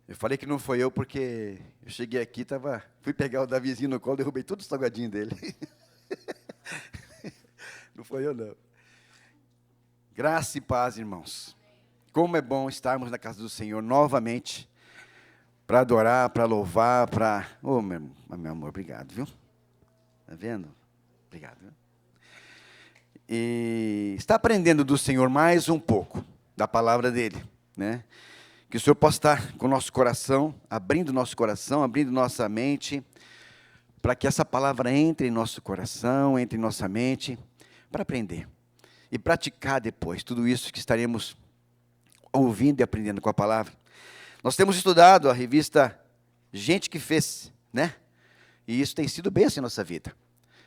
Eu falei que não foi eu porque eu cheguei aqui, fui pegar o Davizinho no colo, derrubei tudo o salgadinho dele. Não foi eu, não. Graça e paz, irmãos. Como é bom estarmos na casa do Senhor novamente, para adorar, para louvar, para... Ô, meu amor, obrigado, viu? Está vendo? Obrigado. Viu? E está aprendendo do Senhor mais um pouco, da palavra dEle, né? Que o Senhor possa estar com o nosso coração, abrindo nossa mente, para que essa palavra entre em nosso coração, entre em nossa mente, para aprender. E praticar depois tudo isso que estaremos ouvindo e aprendendo com a palavra. Nós temos estudado a revista Gente que Fez, né? E isso tem sido bênção em nossa vida.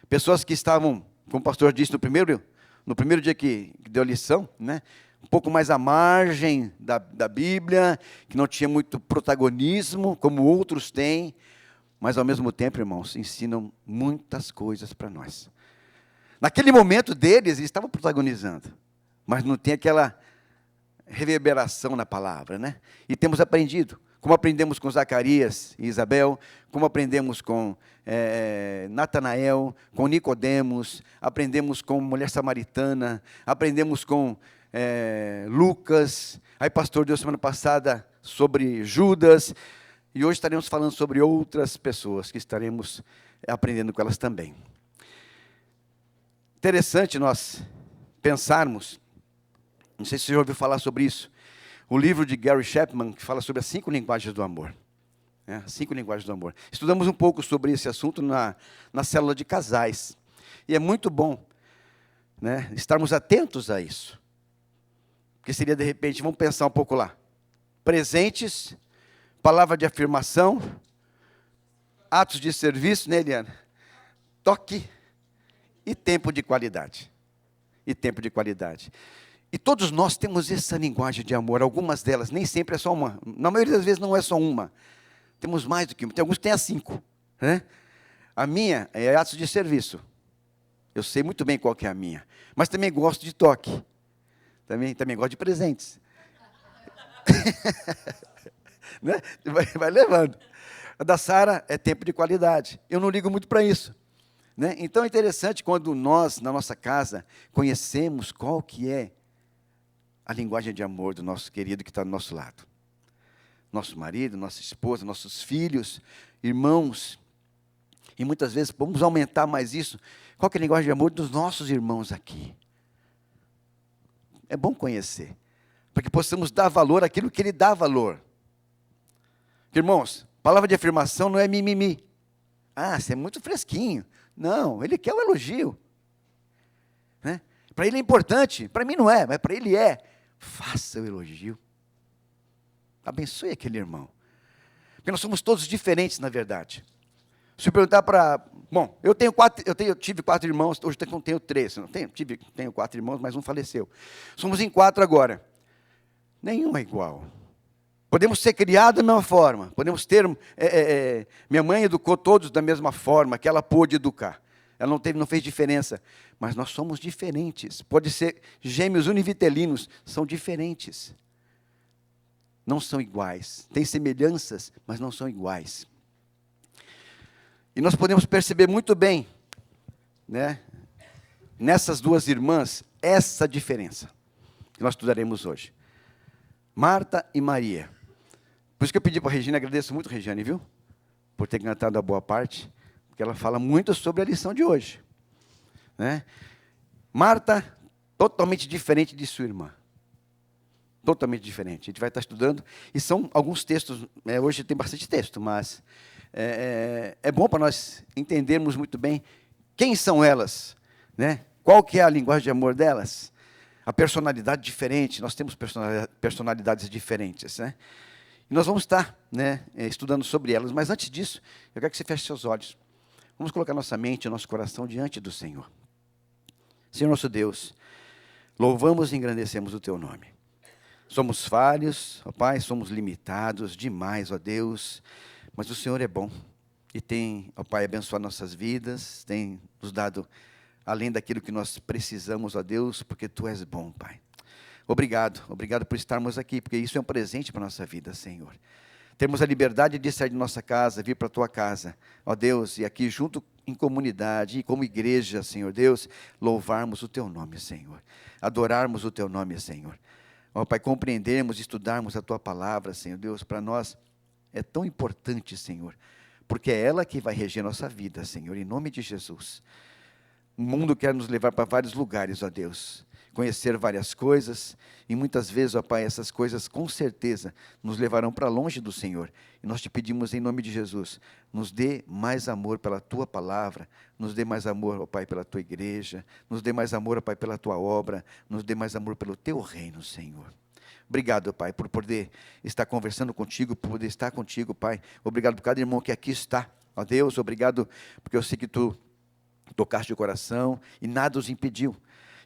Pessoas que estavam, como o pastor disse no primeiro dia que deu a lição, né? Um pouco mais à margem da Bíblia, que não tinha muito protagonismo, como outros têm, mas ao mesmo tempo, irmãos, ensinam muitas coisas para nós. Naquele momento deles, eles estavam protagonizando, mas não tem aquela reverberação na palavra, né? E temos aprendido, como aprendemos com Zacarias e Isabel, como aprendemos com Natanael, com Nicodemos, aprendemos com mulher samaritana, aprendemos com Lucas, aí pastor deu semana passada sobre Judas, e hoje estaremos falando sobre outras pessoas que estaremos aprendendo com elas também. Interessante nós pensarmos, não sei se você já ouviu falar sobre isso, o livro de Gary Chapman, que fala sobre as 5 linguagens do amor. Né? 5 linguagens do amor. Estudamos um pouco sobre esse assunto na célula de casais. E é muito bom, né, estarmos atentos a isso. Porque seria, de repente, vamos pensar um pouco lá. Presentes, palavra de afirmação, atos de serviço, né, Eliana? Toque e tempo de qualidade. E tempo de qualidade. E todos nós temos essa linguagem de amor, algumas delas, nem sempre é só uma. Na maioria das vezes não é só uma. Temos mais do que uma. Tem alguns que têm as 5. Né? A minha é atos de serviço. Eu sei muito bem qual que é a minha. Mas também gosto de toque. Também gosto de presentes. Né? Vai levando. A da Sara é tempo de qualidade. Eu não ligo muito para isso. Né? Então é interessante quando nós, na nossa casa, conhecemos qual que é a linguagem de amor do nosso querido que está do nosso lado. Nosso marido, nossa esposa, nossos filhos, irmãos. E muitas vezes vamos aumentar mais isso. Qual que é a linguagem de amor dos nossos irmãos aqui? É bom conhecer, para que possamos dar valor àquilo que ele dá valor. Irmãos, palavra de afirmação não é mimimi. Ah, você é muito fresquinho. Não, ele quer o elogio. Né? Para ele é importante, para mim não é, mas para ele é. Faça o elogio. Abençoe aquele irmão. Porque nós somos todos diferentes, na verdade. Se eu perguntar para... Bom, eu tive 4 irmãos, hoje eu tenho 3. Tenho 4 irmãos, mas um faleceu. Somos em 4 agora. Nenhum é igual. Podemos ser criados da mesma forma. Podemos ter... minha mãe educou todos da mesma forma que ela pôde educar. Ela não fez diferença. Mas nós somos diferentes. Pode ser gêmeos univitelinos, são diferentes. Não são iguais. Tem semelhanças, mas não são iguais. E nós podemos perceber muito bem, né, nessas 2 irmãs, essa diferença que nós estudaremos hoje. Marta e Maria. Por isso que eu pedi para a Regina, agradeço muito a Regiane, viu? Por ter cantado a boa parte, porque ela fala muito sobre a lição de hoje. Né? Marta, totalmente diferente de sua irmã. Totalmente diferente. A gente vai estar estudando, e são alguns textos, hoje tem bastante texto, mas é bom para nós entendermos muito bem quem são elas, né? Qual que é a linguagem de amor delas, a personalidade diferente, nós temos personalidades diferentes, né? E nós vamos estar, né, estudando sobre elas, mas antes disso, eu quero que você feche seus olhos. Vamos colocar nossa mente e nosso coração diante do Senhor. Senhor nosso Deus, louvamos e engrandecemos o Teu nome. Somos falhos, ó Pai, somos limitados demais, ó Deus, mas o Senhor é bom e tem, ó Pai, abençoado nossas vidas, tem nos dado além daquilo que nós precisamos, ó Deus, porque Tu és bom, Pai. Obrigado por estarmos aqui, porque isso é um presente para a nossa vida, Senhor. Temos a liberdade de sair de nossa casa, vir para a tua casa, ó Deus, e aqui junto em comunidade, e como igreja, Senhor Deus, louvarmos o teu nome, Senhor, adorarmos o teu nome, Senhor. Ó Pai, compreendermos, estudarmos a tua palavra, Senhor Deus, para nós é tão importante, Senhor, porque é ela que vai reger nossa vida, Senhor, em nome de Jesus. O mundo quer nos levar para vários lugares, ó Deus, conhecer várias coisas, e muitas vezes, ó Pai, essas coisas com certeza nos levarão para longe do Senhor. E nós te pedimos em nome de Jesus, nos dê mais amor pela tua palavra, nos dê mais amor, ó Pai, pela tua igreja, nos dê mais amor, ó Pai, pela tua obra, nos dê mais amor pelo teu reino, Senhor. Obrigado, Pai, por poder estar conversando contigo, por poder estar contigo, Pai. Obrigado por cada irmão que aqui está, ó Deus, obrigado, porque eu sei que tu tocaste o coração e nada os impediu.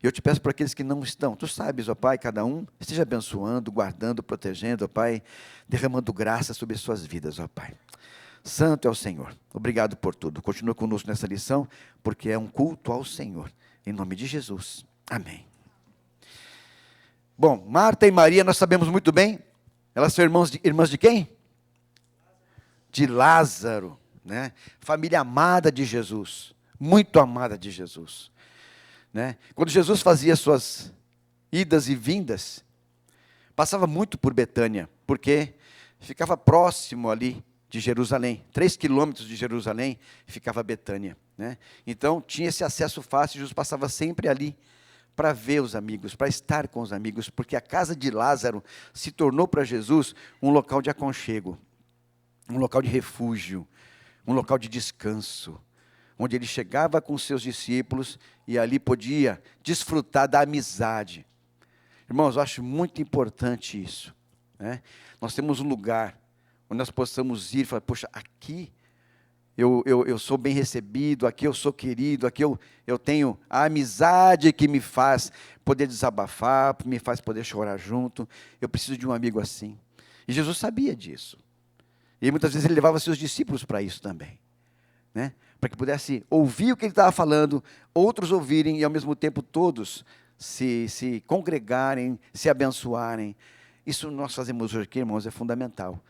Eu te peço para aqueles que não estão, tu sabes, ó Pai, cada um esteja abençoando, guardando, protegendo, ó Pai, derramando graça sobre as suas vidas, ó Pai. Santo é o Senhor, obrigado por tudo. Continua conosco nessa lição, porque é um culto ao Senhor. Em nome de Jesus, amém. Bom, Marta e Maria, nós sabemos muito bem, elas são irmãs de quem? De Lázaro, né? Família amada de Jesus, muito amada de Jesus. Né? Quando Jesus fazia suas idas e vindas, passava muito por Betânia, porque ficava próximo ali de Jerusalém, 3 quilômetros de Jerusalém, ficava Betânia. Né? Então, tinha esse acesso fácil, Jesus passava sempre ali, para ver os amigos, para estar com os amigos, porque a casa de Lázaro se tornou para Jesus um local de aconchego, um local de refúgio, um local de descanso, onde ele chegava com seus discípulos e ali podia desfrutar da amizade. Irmãos, eu acho muito importante isso. Né? Nós temos um lugar onde nós possamos ir e falar, poxa, aqui eu sou bem recebido, aqui eu sou querido, aqui eu tenho a amizade que me faz poder desabafar, me faz poder chorar junto. Eu preciso de um amigo assim. E Jesus sabia disso. E muitas vezes ele levava seus discípulos para isso também. Né? Para que pudesse ouvir o que ele estava falando, outros ouvirem e ao mesmo tempo todos se congregarem, se abençoarem. Isso nós fazemos hoje aqui, irmãos, é fundamental.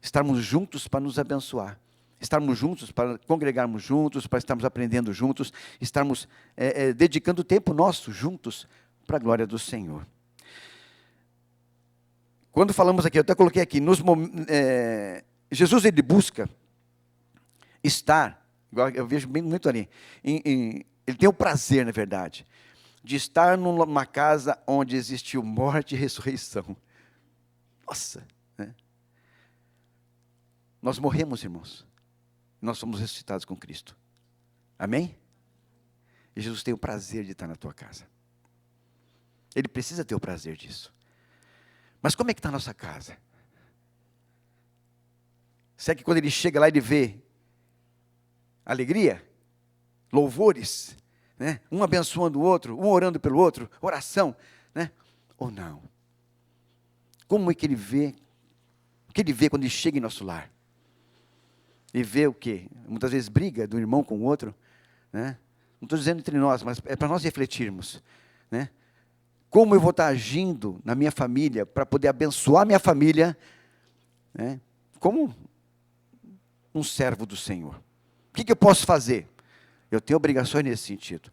Estarmos juntos para nos abençoar, estarmos juntos para congregarmos juntos, para estarmos aprendendo juntos, estarmos dedicando tempo nosso juntos para a glória do Senhor. Quando falamos aqui, eu até coloquei aqui, Jesus ele busca estar, eu vejo bem muito ali, ele tem o prazer, na verdade, de estar numa casa onde existiu morte e ressurreição. Nossa! Né? Nós morremos, irmãos. Nós somos ressuscitados com Cristo. Amém? E Jesus tem o prazer de estar na tua casa. Ele precisa ter o prazer disso. Mas como é que está a nossa casa? Será que quando ele chega lá, ele vê alegria, louvores, né? Um abençoando o outro, um orando pelo outro, oração, né? Ou não? Como é que ele vê? O que ele vê quando ele chega em nosso lar? Ele vê o quê? Muitas vezes briga do irmão com o outro, né? Não estou dizendo entre nós, mas é para nós refletirmos, né? Como eu vou estar agindo na minha família para poder abençoar minha família, né? Como um servo do Senhor. O que eu posso fazer? Eu tenho obrigações nesse sentido.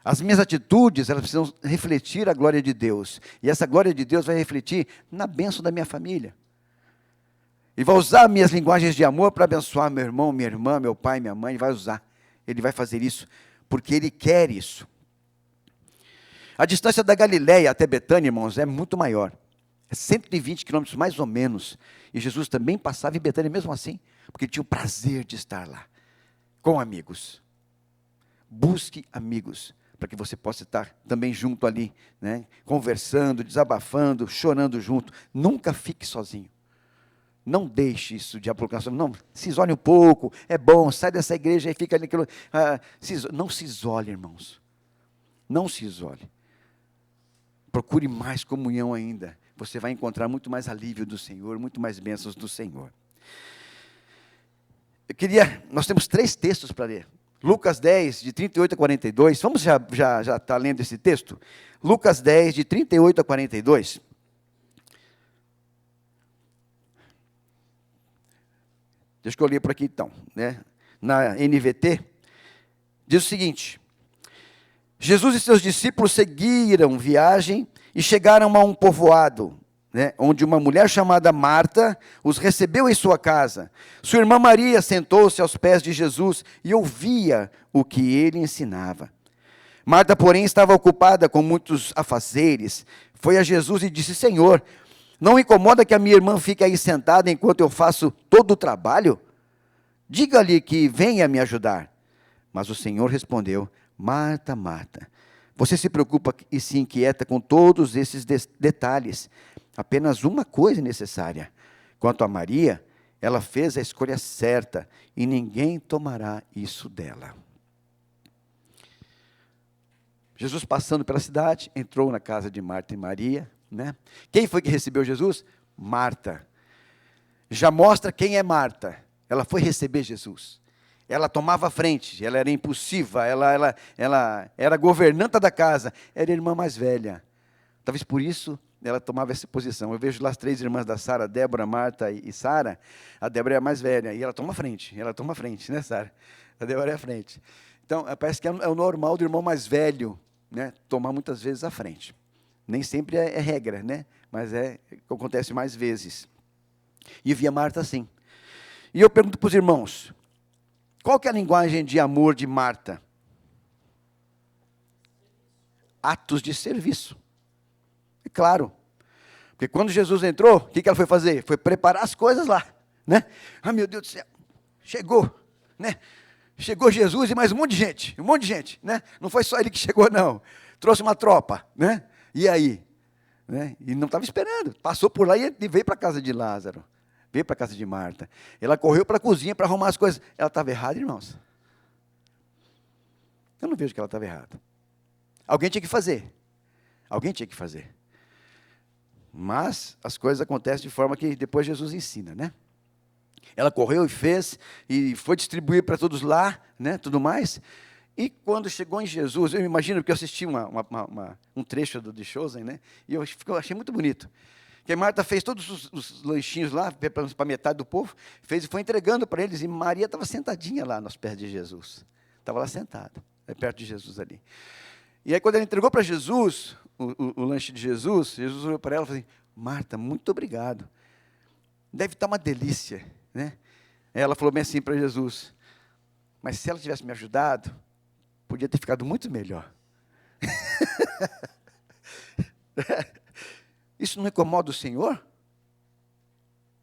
As minhas atitudes, elas precisam refletir a glória de Deus. E essa glória de Deus vai refletir na bênção da minha família. Ele vai usar minhas linguagens de amor para abençoar meu irmão, minha irmã, meu pai, minha mãe. Ele vai usar. Ele vai fazer isso porque Ele quer isso. A distância da Galileia até Betânia, irmãos, é muito maior. É 120 quilômetros mais ou menos. E Jesus também passava em Betânia mesmo assim, porque ele tinha o prazer de estar lá, com amigos. Busque amigos, para que você possa estar também junto ali, né? Conversando, desabafando, chorando junto. Nunca fique sozinho. Não deixe isso de aproximação. Não, se isole um pouco, é bom, sai dessa igreja e fica ali. Não se isole, irmãos. Não se isole. Procure mais comunhão ainda. Você vai encontrar muito mais alívio do Senhor, muito mais bênçãos do Senhor. Nós temos 3 textos para ler. Lucas 10, de 38 a 42. Vamos já estar lendo esse texto? Lucas 10, de 38 a 42. Deixa eu ler por aqui então, né? Na NVT, diz o seguinte: Jesus e seus discípulos seguiram viagem e chegaram a um povoado, né, onde uma mulher chamada Marta os recebeu em sua casa. Sua irmã Maria sentou-se aos pés de Jesus e ouvia o que ele ensinava. Marta, porém, estava ocupada com muitos afazeres. Foi a Jesus e disse: Senhor, não incomoda que a minha irmã fique aí sentada enquanto eu faço todo o trabalho? Diga-lhe que venha me ajudar. Mas o Senhor respondeu: Marta, Marta, você se preocupa e se inquieta com todos esses detalhes. Apenas uma coisa é necessária. Quanto a Maria, ela fez a escolha certa e ninguém tomará isso dela. Jesus, passando pela cidade, entrou na casa de Marta e Maria, né? Quem foi que recebeu Jesus? Marta. Já mostra quem é Marta. Ela foi receber Jesus. Ela tomava a frente, ela era impulsiva, ela era governanta da casa, era a irmã mais velha. Talvez por isso ela tomava essa posição. Eu vejo lá as 3 irmãs da Sara, Débora, Marta e Sara. A Débora é a mais velha, e ela toma a frente, né, Sara? A Débora é a frente. Então, parece que é o normal do irmão mais velho, né, tomar muitas vezes a frente. Nem sempre é regra, né? Mas acontece mais vezes. E eu via Marta assim. E eu pergunto para os irmãos, qual que é a linguagem de amor de Marta? Atos de serviço. É claro. Porque quando Jesus entrou, o que ela foi fazer? Foi preparar as coisas lá, né? Ah, meu Deus do céu, chegou, né? Chegou Jesus e mais um monte de gente, né? Não foi só ele que chegou, não. Trouxe uma tropa, né? E aí? Né? E não estava esperando. Passou por lá e veio para a casa de Lázaro. Veio para a casa de Marta. Ela correu para a cozinha para arrumar as coisas. Ela estava errada, irmãos? Eu não vejo que ela estava errada. Alguém tinha que fazer. Alguém tinha que fazer. Mas as coisas acontecem de forma que depois Jesus ensina, né? Ela correu e fez, e foi distribuir para todos lá, né, tudo mais. E quando chegou em Jesus, eu imagino, porque eu assisti um trecho do The Chosen, né, e eu achei muito bonito. Que a Marta fez todos os lanchinhos lá, para metade do povo, fez e foi entregando para eles, e Maria estava sentadinha lá nos pés de Jesus. Estava lá sentada, perto de Jesus ali. E aí, quando ela entregou para Jesus, o lanche de Jesus, Jesus olhou para ela e falou assim: Marta, muito obrigado. Deve estar uma delícia, né? Ela falou bem assim para Jesus: mas se ela tivesse me ajudado, podia ter ficado muito melhor. Isso não incomoda o Senhor?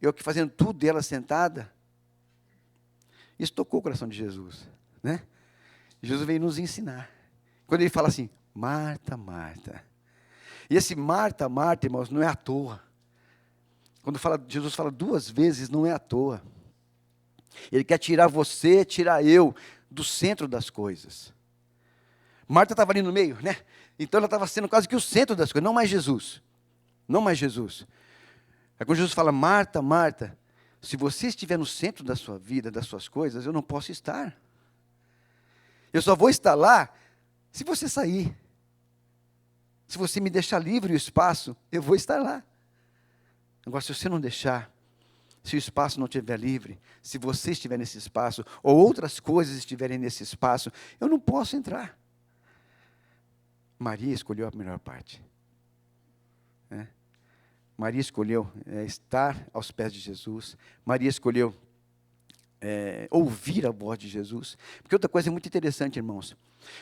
Eu aqui fazendo tudo e ela sentada. Isso tocou o coração de Jesus, né? Jesus veio nos ensinar. Quando ele fala assim: Marta, Marta. E esse Marta, Marta, irmãos, não é à toa. Quando Jesus fala 2 vezes, não é à toa. Ele quer tirar você, tirar eu do centro das coisas. Marta estava ali no meio, né? Então ela estava sendo quase que o centro das coisas, não mais Jesus. Não mais Jesus. É quando Jesus fala: Marta, Marta, se você estiver no centro da sua vida, das suas coisas, eu não posso estar. Eu só vou estar lá se você sair. Se você me deixar livre o espaço, eu vou estar lá. Agora, se você não deixar, se o espaço não estiver livre, se você estiver nesse espaço, ou outras coisas estiverem nesse espaço, eu não posso entrar. Maria escolheu a melhor parte. Né? Maria escolheu estar aos pés de Jesus. Maria escolheu ouvir a voz de Jesus. Porque outra coisa muito interessante, irmãos,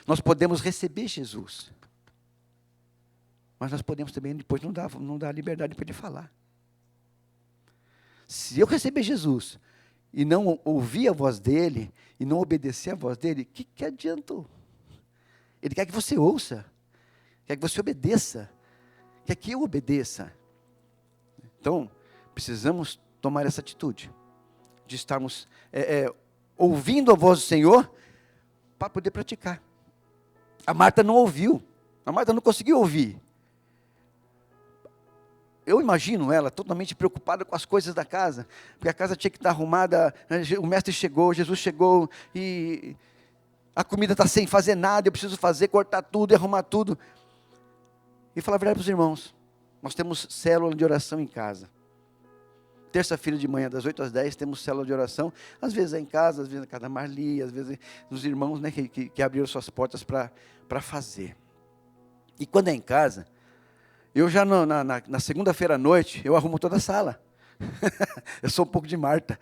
nós podemos receber Jesus, mas nós podemos também depois não dar liberdade para ele falar. Se eu receber Jesus e não ouvir a voz dele, e não obedecer a voz dele, o que adiantou? Ele quer que você ouça, quer que você obedeça, quer que eu obedeça. Então, precisamos tomar essa atitude, de estarmos ouvindo a voz do Senhor, para poder praticar. A Marta não ouviu, a Marta não conseguiu ouvir. Eu imagino ela totalmente preocupada com as coisas da casa, porque a casa tinha que estar arrumada, o mestre chegou, Jesus chegou, e a comida está sem fazer nada, eu preciso cortar tudo e arrumar tudo. E falar a verdade para os irmãos, nós temos célula de oração em casa. Terça-feira de manhã, das 8 às 10, temos célula de oração. Às vezes é em casa, às vezes na casa da Marli, às vezes nos irmãos, né, que abriram suas portas para fazer. E quando é em casa, eu já na segunda-feira à noite, eu arrumo toda a sala. Eu sou um pouco de Marta.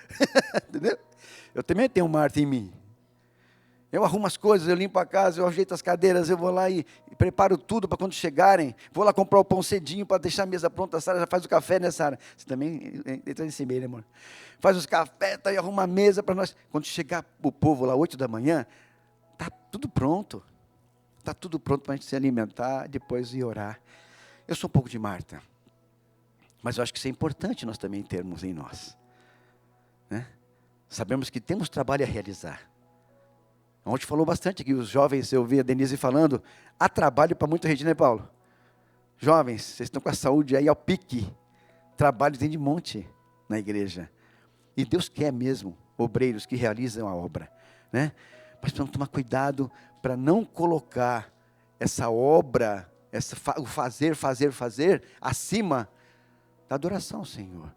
Entendeu? Eu também tenho Marta em mim. Eu arrumo as coisas, eu limpo a casa, eu ajeito as cadeiras, eu vou lá e preparo tudo para quando chegarem. Vou lá comprar o pão cedinho para deixar a mesa pronta. A Sara já faz o café, né, Sara? Você também entra nesse meio, né, amor? Faz os cafés, tá, e arruma a mesa para nós. Quando chegar o povo lá, 8 da manhã, está tudo pronto. Está tudo pronto para a gente se alimentar, depois ir orar. Eu sou um pouco de Marta. Mas eu acho que isso é importante nós também termos em nós. Né? Sabemos que temos trabalho a realizar. Ontem falou bastante aqui, os jovens, eu vi a Denise falando, há trabalho para muita gente, né, Paulo? Jovens, vocês estão com a saúde aí ao pique. Trabalho tem de monte na igreja. E Deus quer mesmo obreiros que realizam a obra. Né? Mas precisamos tomar cuidado para não colocar essa obra, o fazer, acima da adoração ao Senhor.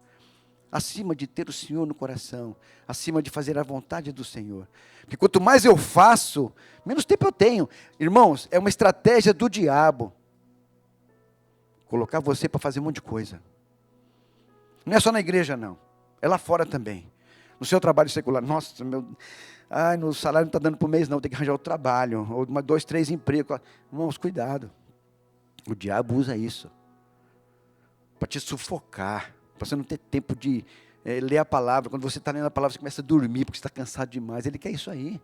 Acima de ter o Senhor no coração, acima de fazer a vontade do Senhor. Porque quanto mais eu faço, menos tempo eu tenho. Irmãos, é uma estratégia do diabo. Colocar você para fazer um monte de coisa. Não é só na igreja, não. É lá fora também. No seu trabalho secular. Nossa, no salário não está dando por mês, não. Tem que arranjar outro trabalho. Ou 2, 3 empregos. Irmãos, cuidado. O diabo usa isso. Para te sufocar. Para você não ter tempo de ler a palavra. Quando você está lendo a palavra, você começa a dormir, porque você está cansado demais. Ele quer isso aí.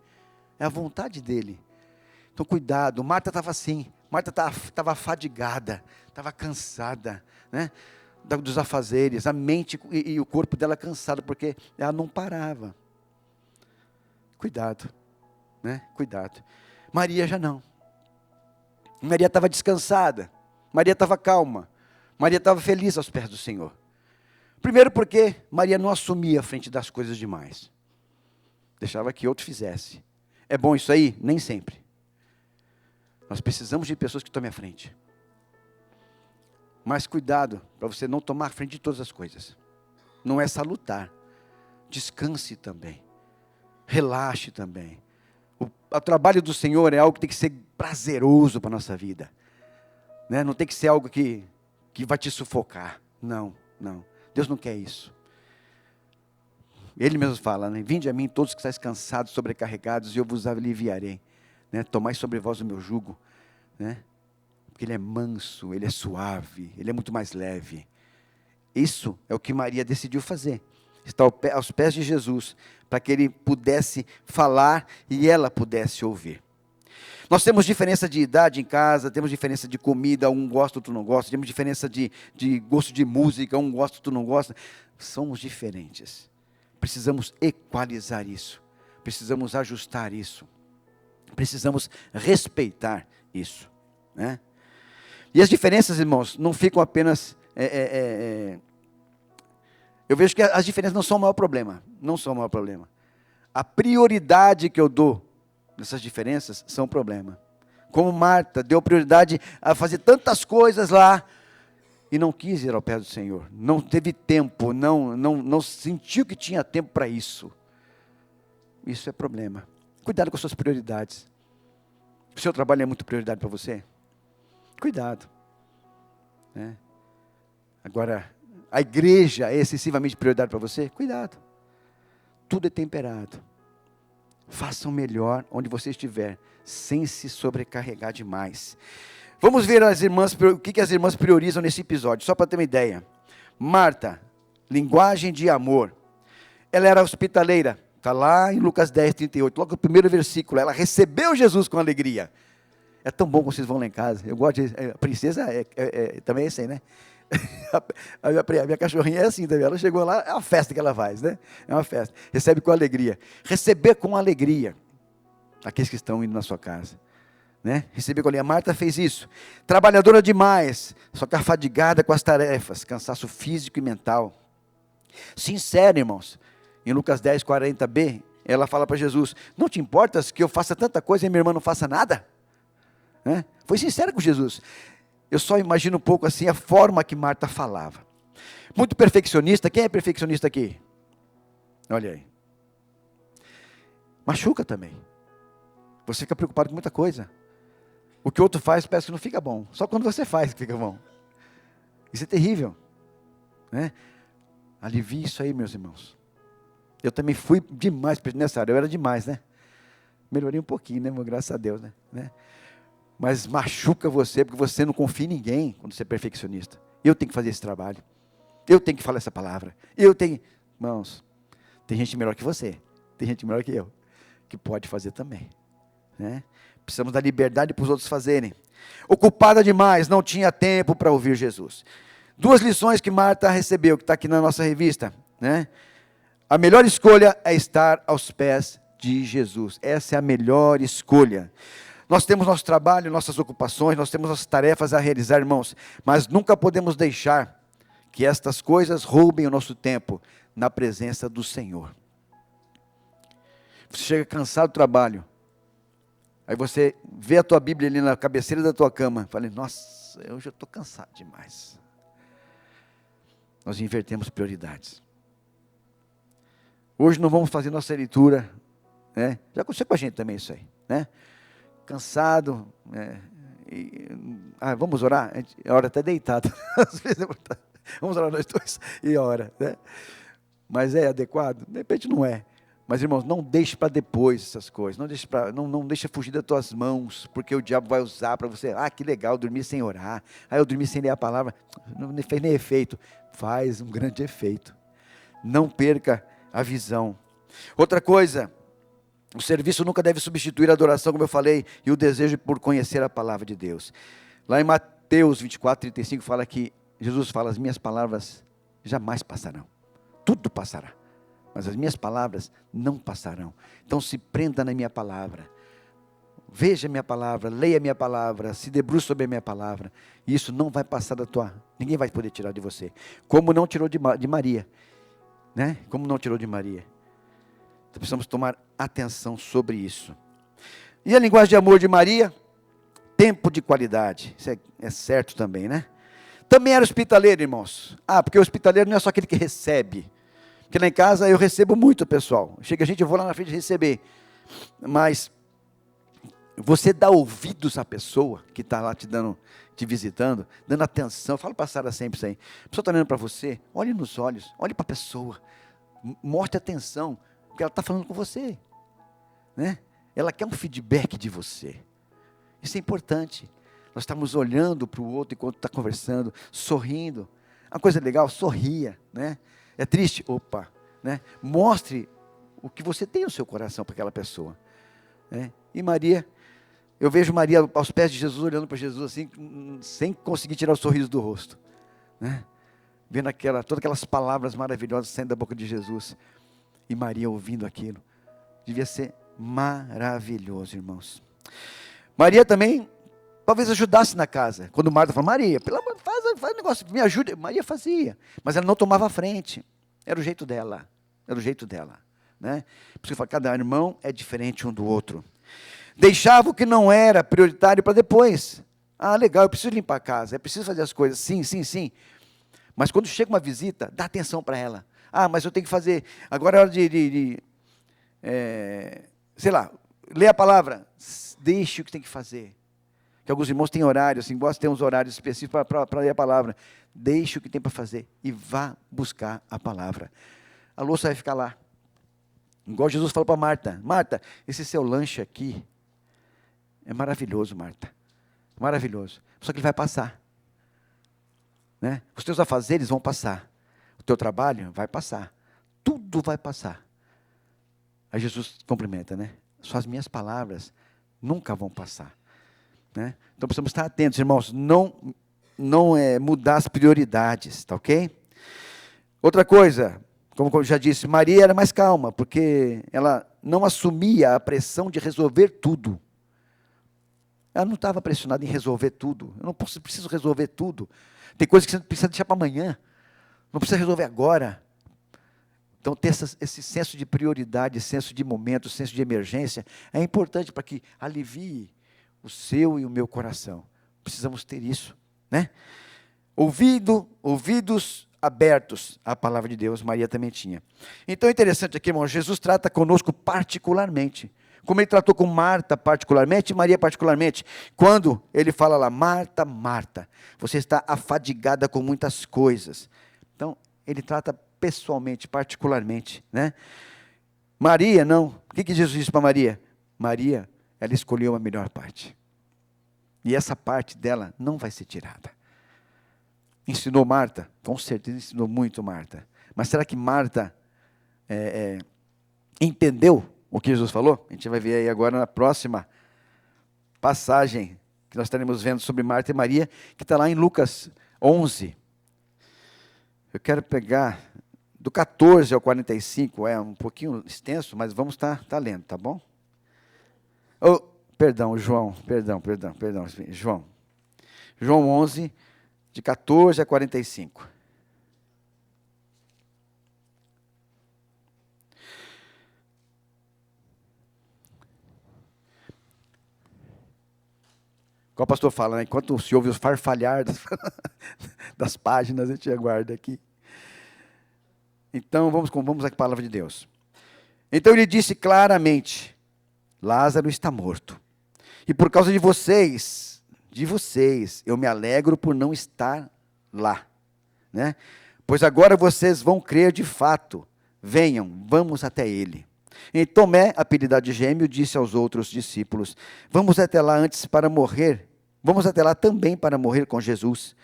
É a vontade dele. Então, cuidado. Marta estava assim. Marta estava fadigada. Estava cansada. Né? Dos afazeres. A mente e o corpo dela cansado, porque ela não parava. Cuidado. Né? Cuidado. Maria já não. Maria estava descansada. Maria estava calma. Maria estava feliz aos pés do Senhor. Primeiro porque Maria não assumia a frente das coisas demais. Deixava que outro fizesse. É bom isso aí? Nem sempre. Nós precisamos de pessoas que tomem a frente. Mas cuidado para você não tomar a frente de todas as coisas. Não é salutar. Descanse também. Relaxe também. O trabalho do Senhor é algo que tem que ser prazeroso para a nossa vida. Né? Não tem que ser algo que vai te sufocar. Não, não. Deus não quer isso. Ele mesmo fala, né? Vinde a mim todos que estáis cansados, sobrecarregados, e eu vos aliviarei. Né? Tomai sobre vós o meu jugo. Né? Porque ele é manso, ele é suave, ele é muito mais leve. Isso é o que Maria decidiu fazer. Está aos pés de Jesus, para que ele pudesse falar e ela pudesse ouvir. Nós temos diferença de idade em casa, temos diferença de comida, um gosta, outro não gosta, temos diferença de gosto de música, um gosta, outro não gosta. Somos diferentes. Precisamos equalizar isso. Precisamos ajustar isso. Precisamos respeitar isso. Né? E as diferenças, irmãos, não ficam apenas... Eu vejo que as diferenças não são o maior problema. Não são o maior problema. A prioridade que eu dou nessas diferenças são um problema. Como Marta deu prioridade a fazer tantas coisas lá e não quis ir ao pé do Senhor. Não teve tempo, não sentiu que tinha tempo para isso. Isso é problema. Cuidado com as suas prioridades. O seu trabalho é muito prioridade para você? Cuidado. Né? Agora, a igreja é excessivamente prioridade para você? Cuidado. Tudo é temperado. Faça o melhor onde você estiver, sem se sobrecarregar demais. Vamos ver o que as irmãs priorizam nesse episódio, só para ter uma ideia. Marta, linguagem de amor. Ela era hospitaleira, está lá em Lucas 10, 38, logo no primeiro versículo. Ela recebeu Jesus com alegria. É tão bom quando vocês vão lá em casa. Eu gosto de... A princesa também é assim, né? A minha cachorrinha é assim também. Ela chegou lá, é uma festa que ela faz, né? É uma festa. Recebe com alegria. Receber com alegria aqueles que estão indo na sua casa. Né? Receber com alegria. Marta fez isso. Trabalhadora demais, só que afadigada com as tarefas, cansaço físico e mental. Sincera, irmãos. Em Lucas 10, 40b, ela fala para Jesus: não te importas que eu faça tanta coisa e minha irmã não faça nada? Né? Foi sincera com Jesus. Eu só imagino um pouco assim a forma que Marta falava. Muito perfeccionista. Quem é perfeccionista aqui? Olha aí. Machuca também. Você fica preocupado com muita coisa. O que o outro faz parece que não fica bom. Só quando você faz que fica bom. Isso é terrível, né? Alivie isso aí, meus irmãos. Eu também fui demais nessa área. Eu era demais, né? Melhorei um pouquinho, né, meu? Graças a Deus, né? Mas machuca você, porque você não confia em ninguém quando você é perfeccionista. Eu tenho que fazer esse trabalho. Eu tenho que falar essa palavra. Irmãos, tem gente melhor que você. Tem gente melhor que eu. Que pode fazer também, né? Precisamos dar liberdade para os outros fazerem. Ocupada demais, não tinha tempo para ouvir Jesus. 2 lições que Marta recebeu, que está aqui na nossa revista, né? A melhor escolha é estar aos pés de Jesus. Essa é a melhor escolha. Nós temos nosso trabalho, nossas ocupações, nós temos nossas tarefas a realizar, irmãos, mas nunca podemos deixar que estas coisas roubem o nosso tempo na presença do Senhor. Você chega cansado do trabalho, aí você vê a tua Bíblia ali na cabeceira da tua cama, fala, nossa, eu já estou cansado demais. Nós invertemos prioridades. Hoje não vamos fazer nossa leitura, né? Já aconteceu com a gente também isso aí, né? Cansado, vamos orar? A hora até deitado. Vamos orar nós dois e ora, né? Mas é adequado? De repente não é. Mas, irmãos, não deixe para depois essas coisas. Não deixe fugir das tuas mãos, porque o diabo vai usar para você. Ah, que legal, dormir sem orar. Ah, eu dormi sem ler a palavra. Não fez nem efeito. Faz um grande efeito. Não perca a visão. Outra coisa, o serviço nunca deve substituir a adoração, como eu falei, e o desejo por conhecer a palavra de Deus. Lá em Mateus 24:35 fala que Jesus fala, as minhas palavras jamais passarão. Tudo passará, mas as minhas palavras não passarão. Então se prenda na minha palavra. Veja a minha palavra, leia a minha palavra, se debruce sobre a minha palavra. E isso não vai passar ninguém vai poder tirar de você. Como não tirou de Maria, né? Como não tirou de Maria. Então precisamos tomar atenção sobre isso. E a linguagem de amor de Maria? Tempo de qualidade. Isso é certo também, né? Também era hospitaleiro, irmãos. Porque o hospitaleiro não é só aquele que recebe. Porque lá em casa eu recebo muito, pessoal. Chega gente, eu vou lá na frente receber. Mas você dá ouvidos à pessoa que está lá te visitando, dando atenção. Eu falo para a Sara sempre isso aí. A pessoa está olhando para você, olhe nos olhos, olhe para a pessoa. Mostre atenção, porque ela está falando com você, né? Ela quer um feedback de você. Isso é importante. Nós estamos olhando para o outro enquanto está conversando, sorrindo. Uma coisa legal, sorria, né? É triste? Opa, né? Mostre o que você tem no seu coração para aquela pessoa, né? E Maria, eu vejo Maria aos pés de Jesus, olhando para Jesus assim, sem conseguir tirar o sorriso do rosto, né? Vendo todas aquelas palavras maravilhosas saindo da boca de Jesus, e Maria ouvindo aquilo. Devia ser maravilhoso, irmãos. Maria também talvez ajudasse na casa. Quando Marta falou, Maria, pelo amor, faz um negócio, me ajuda. Maria fazia, mas ela não tomava a frente. Era o jeito dela, né? Por isso que eu falo, cada irmão é diferente um do outro. Deixava o que não era prioritário para depois. Legal, eu preciso limpar a casa, eu preciso fazer as coisas, sim. Mas quando chega uma visita, dá atenção para ela. Mas eu tenho que fazer, agora é hora ler a palavra. Deixe o que tem que fazer. Que alguns irmãos têm horário, assim, gostam de ter uns horários específicos para ler a palavra. Deixe o que tem para fazer e vá buscar a palavra. A louça vai ficar lá. Igual Jesus falou para Marta, Marta, esse seu lanche aqui é maravilhoso, Marta. Maravilhoso. Só que ele vai passar, né? Os teus afazeres vão passar. O teu trabalho vai passar. Tudo vai passar. Aí Jesus cumprimenta, né? Só as minhas palavras nunca vão passar, né? Então precisamos estar atentos, irmãos. Não é mudar as prioridades, tá ok? Outra coisa, como eu já disse, Maria era mais calma, porque ela não assumia a pressão de resolver tudo. Ela não estava pressionada em resolver tudo. Eu não preciso resolver tudo. Tem coisas que você precisa deixar para amanhã. Não precisa resolver agora. Então, ter esse senso de prioridade, senso de momento, senso de emergência, é importante para que alivie o seu e o meu coração. Precisamos ter isso, né? Ouvidos abertos à palavra de Deus, Maria também tinha. Então é interessante aqui, irmão, Jesus trata conosco particularmente, como ele tratou com Marta particularmente e Maria particularmente. Quando ele fala lá, Marta, Marta, você está afadigada com muitas coisas. Então, ele trata pessoalmente, particularmente, né? Maria, não. O que Jesus disse para Maria? Maria, ela escolheu a melhor parte. E essa parte dela não vai ser tirada. Ensinou Marta? Com certeza ensinou muito Marta. Mas será que Marta entendeu o que Jesus falou? A gente vai ver aí agora na próxima passagem que nós estaremos vendo sobre Marta e Maria, que está lá em Lucas 11. Eu quero pegar do 14 ao 45, é um pouquinho extenso, mas vamos estar lendo, tá bom? Oh, perdão, João, João 11, de 14 a 45. Qual o pastor fala, né? Enquanto se ouve os farfalhar das páginas, a gente aguarda aqui. Então, vamos à palavra de Deus. Então ele disse claramente, Lázaro está morto. E por causa de vocês, eu me alegro por não estar lá, né? Pois agora vocês vão crer de fato. Venham, vamos até ele. E Tomé, apelidado de Gêmeo, disse aos outros discípulos, vamos até lá também para morrer com Jesus.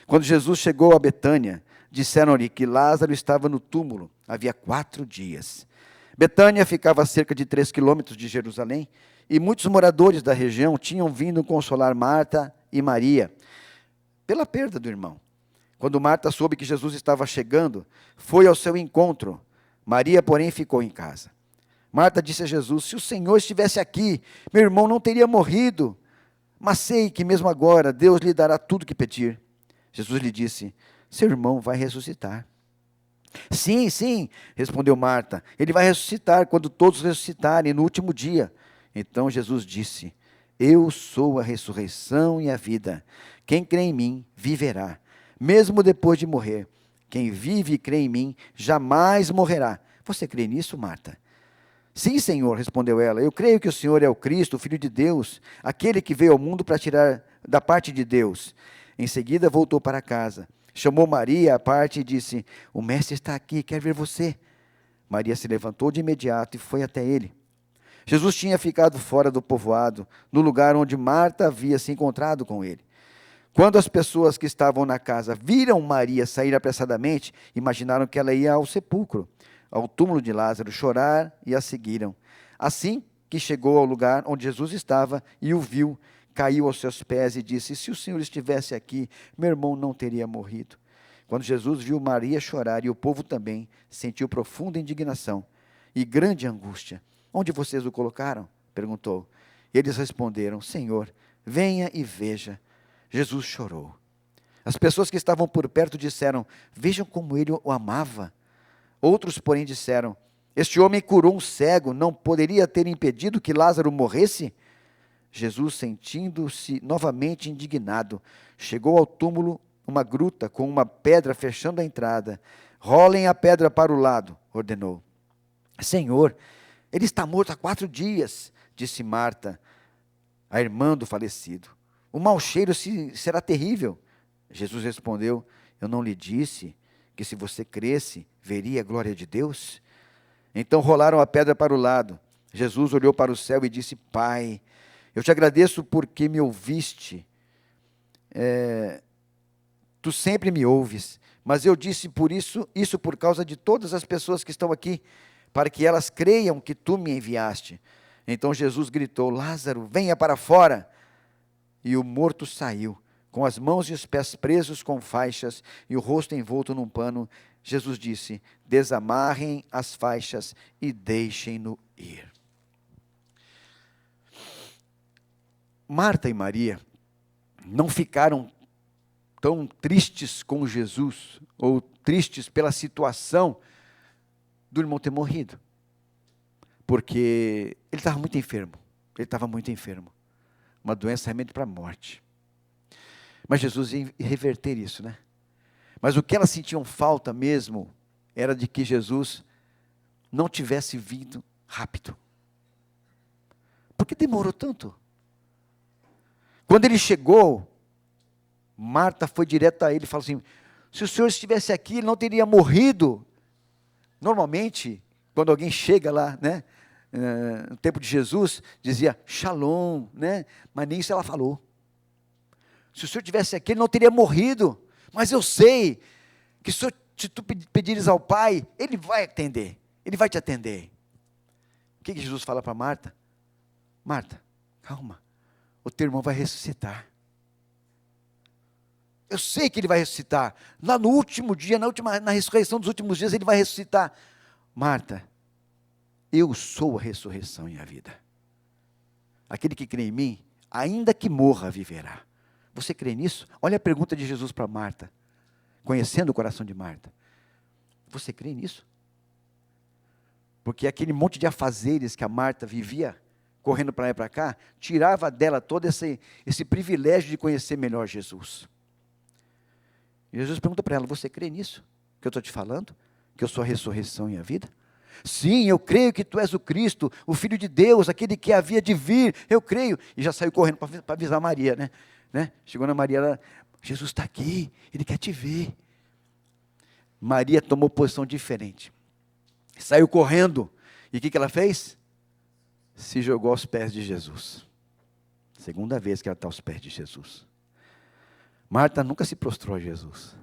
Quando Jesus chegou a Betânia, disseram-lhe que Lázaro estava no túmulo, havia 4 dias. Betânia ficava a cerca de 3 quilômetros de Jerusalém, e muitos moradores da região tinham vindo consolar Marta e Maria pela perda do irmão. Quando Marta soube que Jesus estava chegando, foi ao seu encontro. Maria, porém, ficou em casa. Marta disse a Jesus, se o Senhor estivesse aqui, meu irmão não teria morrido. Mas sei que mesmo agora Deus lhe dará tudo o que pedir. Jesus lhe disse, seu irmão vai ressuscitar. Sim, sim, respondeu Marta, ele vai ressuscitar quando todos ressuscitarem no último dia. Então Jesus disse, eu sou a ressurreição e a vida. Quem crê em mim, viverá, mesmo depois de morrer. Quem vive e crê em mim, jamais morrerá. Você crê nisso, Marta? Sim, Senhor, respondeu ela, eu creio que o Senhor é o Cristo, o Filho de Deus, aquele que veio ao mundo para tirar da parte de Deus. Em seguida voltou para casa, chamou Maria à parte e disse, o mestre está aqui, quer ver você. Maria se levantou de imediato e foi até ele. Jesus tinha ficado fora do povoado, no lugar onde Marta havia se encontrado com ele. Quando as pessoas que estavam na casa viram Maria sair apressadamente, imaginaram que ela ia ao sepulcro, ao túmulo de Lázaro, chorar e a seguiram. Assim que chegou ao lugar onde Jesus estava e o viu, caiu aos seus pés e disse, se o Senhor estivesse aqui, meu irmão não teria morrido. Quando Jesus viu Maria chorar e o povo também, sentiu profunda indignação e grande angústia. Onde vocês o colocaram? Perguntou. Eles responderam, Senhor, venha e veja. Jesus chorou. As pessoas que estavam por perto disseram, vejam como ele o amava. Outros, porém, disseram, este homem curou um cego, não poderia ter impedido que Lázaro morresse? Jesus, sentindo-se novamente indignado, chegou ao túmulo, uma gruta com uma pedra fechando a entrada. Rolem a pedra para o lado, ordenou. Senhor, ele está morto há 4 dias, disse Marta, a irmã do falecido. O mau cheiro será terrível. Jesus respondeu, eu não lhe disse que se você cresce, veria a glória de Deus? Então rolaram a pedra para o lado. Jesus olhou para o céu e disse, Pai, eu te agradeço porque me ouviste. Tu sempre me ouves, mas eu disse isso por causa de todas as pessoas que estão aqui, para que elas creiam que tu me enviaste. Então Jesus gritou, Lázaro, venha para fora. E o morto saiu, com as mãos e os pés presos com faixas e o rosto envolto num pano. Jesus disse, desamarrem as faixas e deixem-no ir. Marta e Maria não ficaram tão tristes com Jesus, ou tristes pela situação do irmão ter morrido, porque ele estava muito enfermo, uma doença realmente para a morte. Mas Jesus ia reverter isso, né? Mas o que elas sentiam falta mesmo era de que Jesus não tivesse vindo rápido. Por que demorou tanto? Quando ele chegou, Marta foi direto a ele e falou assim: se o Senhor estivesse aqui, ele não teria morrido. Normalmente, quando alguém chega lá, né, no tempo de Jesus, dizia Shalom, né? Mas nem isso ela falou. Se o Senhor estivesse aqui, ele não teria morrido. Mas eu sei que se tu pedires ao Pai, Ele vai atender. Ele vai te atender. O que Jesus fala para Marta? Marta, calma. O teu irmão vai ressuscitar. Eu sei que ele vai ressuscitar. Lá no último dia, na ressurreição dos últimos dias, ele vai ressuscitar. Marta, eu sou a ressurreição e a vida. Aquele que crê em mim, ainda que morra, viverá. Você crê nisso? Olha a pergunta de Jesus para Marta, conhecendo o coração de Marta. Você crê nisso? Porque aquele monte de afazeres que a Marta vivia, correndo para lá e para cá, tirava dela todo esse privilégio de conhecer melhor Jesus. E Jesus pergunta para ela: você crê nisso que eu estou te falando? Que eu sou a ressurreição e a vida? Sim, eu creio que tu és o Cristo, o Filho de Deus, aquele que havia de vir, eu creio. E já saiu correndo para avisar Maria, né? Chegou na Maria, ela, Jesus está aqui, Ele quer te ver. Maria tomou posição diferente. Saiu correndo. E o que ela fez? Se jogou aos pés de Jesus. Segunda vez que ela está aos pés de Jesus. Marta nunca se prostrou a Jesus.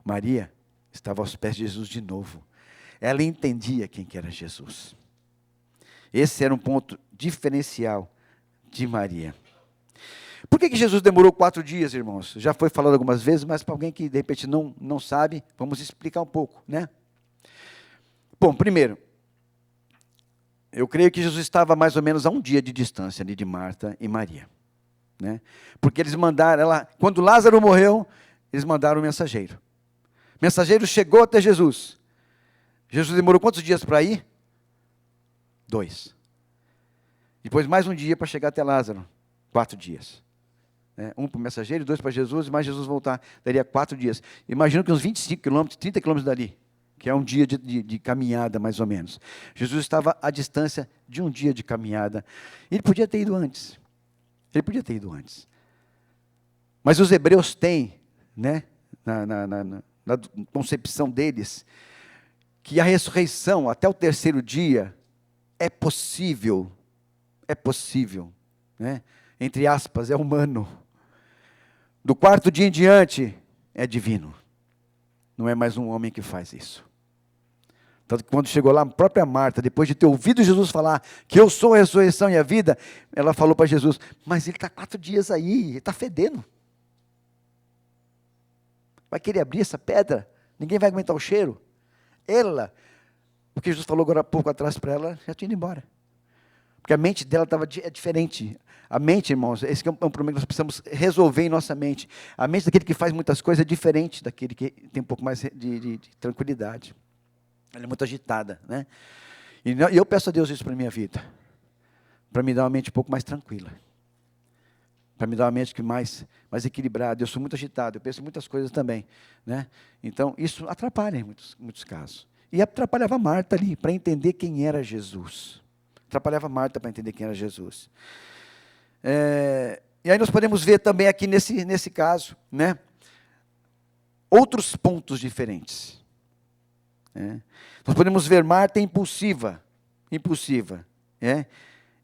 Maria estava aos pés de Jesus de novo. Ela entendia quem que era Jesus. Esse era um ponto diferencial de Maria. Por que Jesus demorou 4 dias, irmãos? Já foi falado algumas vezes, mas para alguém que de repente não sabe, vamos explicar um pouco, né? Bom, primeiro, eu creio que Jesus estava mais ou menos a um dia de distância ali de Marta e Maria, né? Porque eles mandaram, quando Lázaro morreu, eles mandaram um mensageiro. O mensageiro chegou até Jesus. Jesus demorou quantos dias para ir? 2. Depois mais um dia para chegar até Lázaro. 4 dias. Um para o mensageiro, 2 para Jesus, e mais Jesus voltar, daria 4 dias. Imagino que uns 25 quilômetros, 30 quilômetros dali, que é um dia de caminhada, mais ou menos. Jesus estava à distância de um dia de caminhada. Ele podia ter ido antes. Mas os hebreus têm, né, na concepção deles, que a ressurreição até o 3º dia é possível, né? Entre aspas, é humano. Do 4º dia em diante, é divino. Não é mais um homem que faz isso. Tanto que quando chegou lá, a própria Marta, depois de ter ouvido Jesus falar que eu sou a ressurreição e a vida, ela falou para Jesus: mas ele está 4 dias aí, ele está fedendo. Vai querer abrir essa pedra? Ninguém vai aguentar o cheiro? Porque Jesus falou agora há pouco atrás para ela, já tinha ido embora. Porque a mente dela estava diferente. A mente, irmãos, esse é um problema que nós precisamos resolver em nossa mente. A mente daquele que faz muitas coisas é diferente daquele que tem um pouco mais de tranquilidade. Ela é muito agitada, né? E eu peço a Deus isso para a minha vida. Para me dar uma mente um pouco mais tranquila. Para me dar uma mente mais equilibrada. Eu sou muito agitado, eu penso em muitas coisas também, né? Então, isso atrapalha em muitos casos. E atrapalhava Marta ali, para entender quem era Jesus. Atrapalhava Marta para entender quem era Jesus. E aí nós podemos ver também aqui nesse caso, né, outros pontos diferentes. Nós podemos ver Marta impulsiva.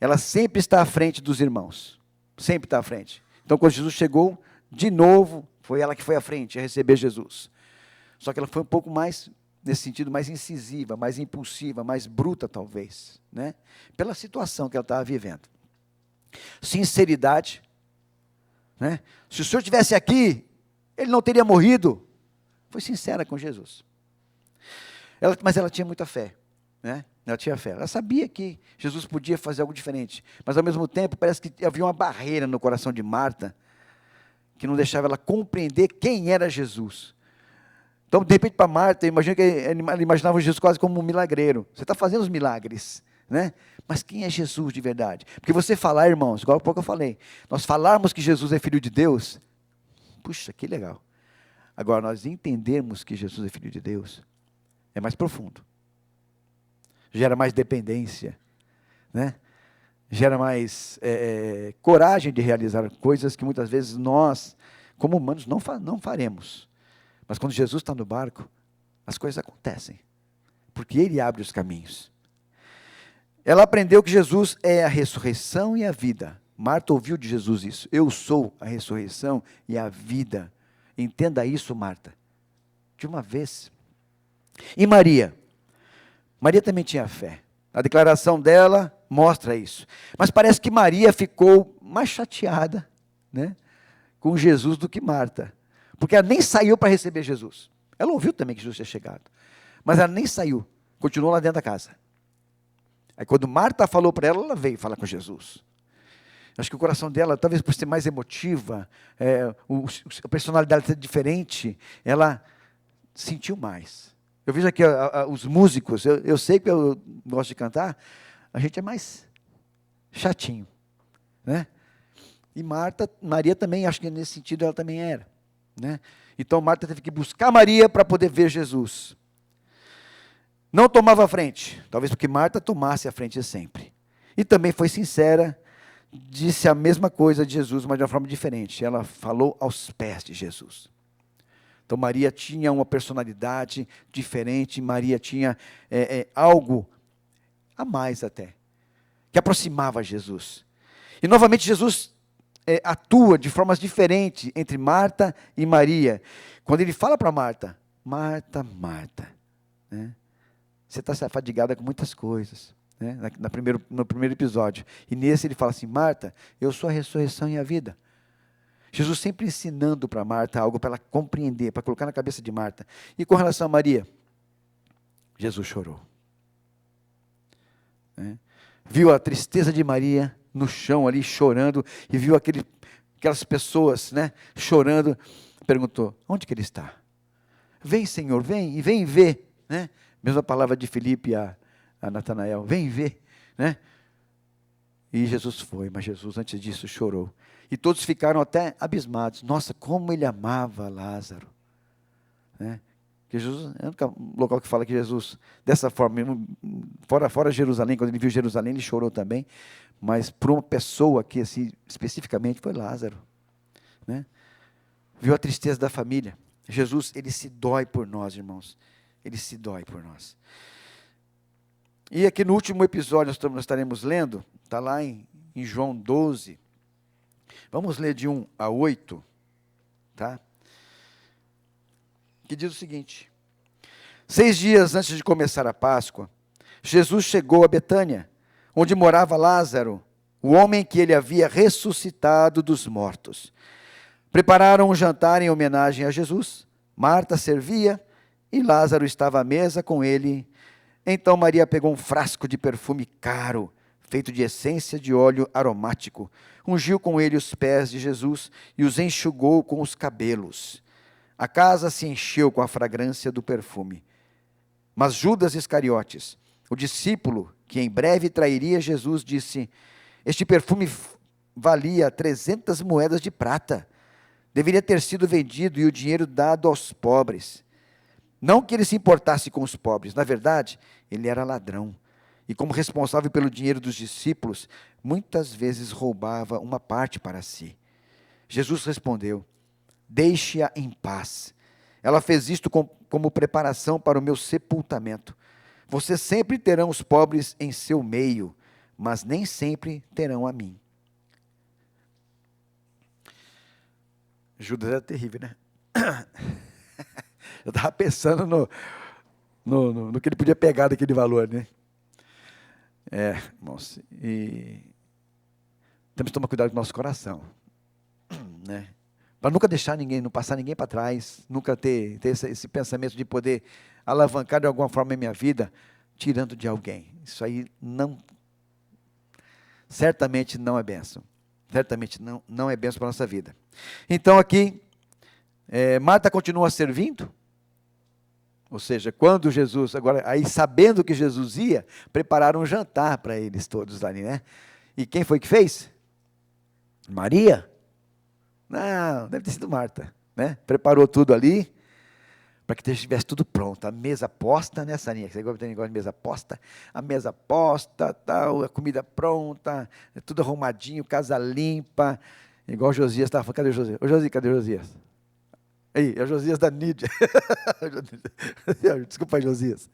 Ela sempre está à frente dos irmãos. Sempre está à frente. Então, quando Jesus chegou, de novo, foi ela que foi à frente a receber Jesus. Só que ela foi um pouco mais, nesse sentido, mais incisiva, mais impulsiva, mais bruta, talvez, né? Pela situação que ela estava vivendo. Sinceridade, né? Se o Senhor estivesse aqui, ele não teria morrido. Foi sincera com Jesus. Mas ela tinha muita fé, né? Ela tinha fé. Ela sabia que Jesus podia fazer algo diferente, mas ao mesmo tempo parece que havia uma barreira no coração de Marta que não deixava ela compreender quem era Jesus. Então, de repente, para Marta, imagina que ela imaginava Jesus quase como um milagreiro. Você está fazendo os milagres, né? Mas quem é Jesus de verdade? Porque você falar, irmãos, igual há pouco eu falei, nós falarmos que Jesus é Filho de Deus, puxa, que legal. Agora, nós entendermos que Jesus é Filho de Deus, é mais profundo. Gera mais dependência, né? Gera mais coragem de realizar coisas que muitas vezes nós, como humanos, não faremos. Mas quando Jesus está no barco, as coisas acontecem, porque Ele abre os caminhos. Ela aprendeu que Jesus é a ressurreição e a vida. Marta ouviu de Jesus isso. Eu sou a ressurreição e a vida. Entenda isso, Marta, de uma vez. E Maria? Maria também tinha fé. A declaração dela mostra isso. Mas parece que Maria ficou mais chateada, né, com Jesus do que Marta. Porque ela nem saiu para receber Jesus. Ela ouviu também que Jesus tinha chegado. Mas ela nem saiu. Continuou lá dentro da casa. Aí quando Marta falou para ela, ela veio falar com Jesus. Acho que o coração dela, talvez por ser mais emotiva, a personalidade ser diferente, ela sentiu mais. Eu vejo aqui os músicos, eu sei que eu gosto de cantar, a gente é mais chatinho, né? E Maria também, acho que nesse sentido ela também era, né? Então Marta teve que buscar Maria para poder ver Jesus. Não tomava a frente, talvez porque Marta tomasse a frente sempre. E também foi sincera, disse a mesma coisa de Jesus, mas de uma forma diferente. Ela falou aos pés de Jesus. Então Maria tinha uma personalidade diferente, Maria tinha algo a mais até, que aproximava Jesus. E novamente Jesus atua de formas diferentes entre Marta e Maria. Quando ele fala para Marta, Marta, Marta, né? Você está fadigada com muitas coisas, né? No primeiro episódio. E nesse ele fala assim, Marta, eu sou a ressurreição e a vida. Jesus sempre ensinando para Marta algo para ela compreender, para colocar na cabeça de Marta. E com relação a Maria, Jesus chorou. Né? Viu a tristeza de Maria no chão ali, chorando, e viu aquelas pessoas, né, chorando, perguntou, onde que ele está? Vem, Senhor, vem, e vem ver, né? Mesma palavra de Filipe a Natanael, vem ver, né? E Jesus foi, mas Jesus antes disso chorou. E todos ficaram até abismados. Nossa, como ele amava Lázaro. Né? Que Jesus, é o único local que fala que Jesus, dessa forma, fora Jerusalém, quando ele viu Jerusalém, ele chorou também. Mas por uma pessoa que, assim, especificamente, foi Lázaro. Né? Viu a tristeza da família. Jesus, ele se dói por nós, irmãos. Ele se dói por nós. E aqui no último episódio, nós estaremos lendo, está lá em João 12. Vamos ler de 1 a 8, tá? Que diz o seguinte: 6 dias antes de começar a Páscoa, Jesus chegou a Betânia, onde morava Lázaro, o homem que ele havia ressuscitado dos mortos. Prepararam um jantar em homenagem a Jesus. Marta servia e Lázaro estava à mesa com ele. Então Maria pegou um frasco de perfume caro, feito de essência de óleo aromático, ungiu com ele os pés de Jesus e os enxugou com os cabelos. A casa se encheu com a fragrância do perfume. Mas Judas Iscariotes, o discípulo que em breve trairia Jesus, disse, este perfume valia 300 moedas de prata. Deveria ter sido vendido e o dinheiro dado aos pobres. Não que ele se importasse com os pobres, na verdade, ele era ladrão. E como responsável pelo dinheiro dos discípulos, muitas vezes roubava uma parte para si. Jesus respondeu, deixe-a em paz. Ela fez isto como preparação para o meu sepultamento. Vocês sempre terão os pobres em seu meio, mas nem sempre terão a mim. Judas era terrível, né? Eu estava pensando no que ele podia pegar daquele valor, né? Irmãos, e temos que tomar cuidado com o nosso coração, né? Para nunca deixar ninguém, não passar ninguém para trás, nunca ter esse pensamento de poder alavancar de alguma forma a minha vida, tirando de alguém. Isso aí certamente não é bênção. Certamente não é bênção para a nossa vida. Então aqui, Marta continua servindo, ou seja, quando Jesus, agora, aí sabendo que Jesus ia, prepararam um jantar para eles todos ali, né? E quem foi que fez? Maria? Não, deve ter sido Marta, né? Preparou tudo ali, para que estivesse tudo pronto. A mesa posta, né, Sarinha? Você gosta de negócio de mesa posta? A mesa posta, tal, a comida pronta, tudo arrumadinho, casa limpa. Igual o Josias estava falando. Cadê o Josias? Ô, Josias, cadê o Josias? Aí, é o Josias da Nídia. Desculpa aí, Josias.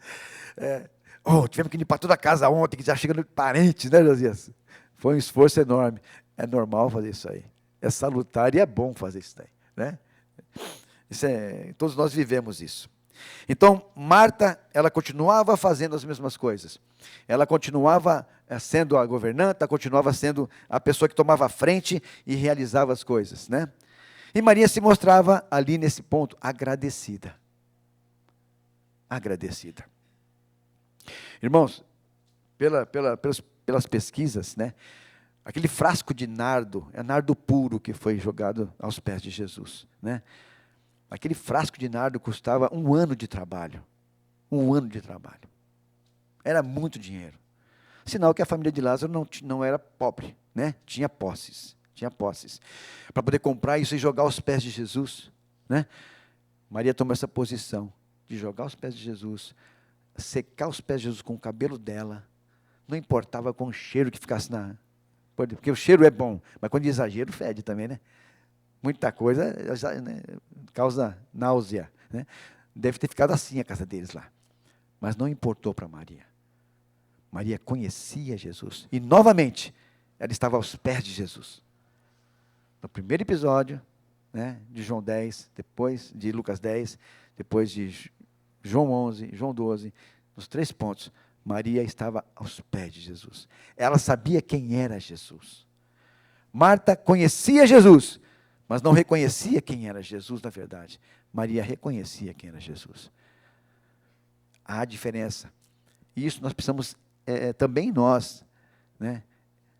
Tivemos que limpar toda a casa ontem, que já chega no parente, né, Josias? Foi um esforço enorme. É normal fazer isso aí. É salutar e é bom fazer isso daí, né? Todos nós vivemos isso. Então, Marta, ela continuava fazendo as mesmas coisas. Ela continuava sendo a governanta, continuava sendo a pessoa que tomava a frente e realizava as coisas, né? E Maria se mostrava ali nesse ponto agradecida. Agradecida. Irmãos, pelas pesquisas, né? Aquele frasco de nardo, é nardo puro que foi jogado aos pés de Jesus, né? Aquele frasco de nardo custava 1 ano de trabalho. 1 ano de trabalho. Era muito dinheiro. Sinal que a família de Lázaro não era pobre, né? Tinha posses. Para poder comprar isso e jogar aos pés de Jesus, né? Maria tomou essa posição de jogar aos pés de Jesus, secar os pés de Jesus com o cabelo dela. Não importava com o cheiro que ficasse porque o cheiro é bom, mas quando exagero fede também, né? Muita coisa, né, causa náusea, né? Deve ter ficado assim a casa deles lá. Mas não importou para Maria. Maria conhecia Jesus. E, novamente, ela estava aos pés de Jesus. No primeiro episódio, né, de João 10, depois de Lucas 10, depois de João 11, João 12, nos 3 pontos, Maria estava aos pés de Jesus. Ela sabia quem era Jesus. Marta conhecia Jesus, mas não reconhecia quem era Jesus, na verdade. Maria reconhecia quem era Jesus. Há diferença. E isso nós precisamos, também nós, né,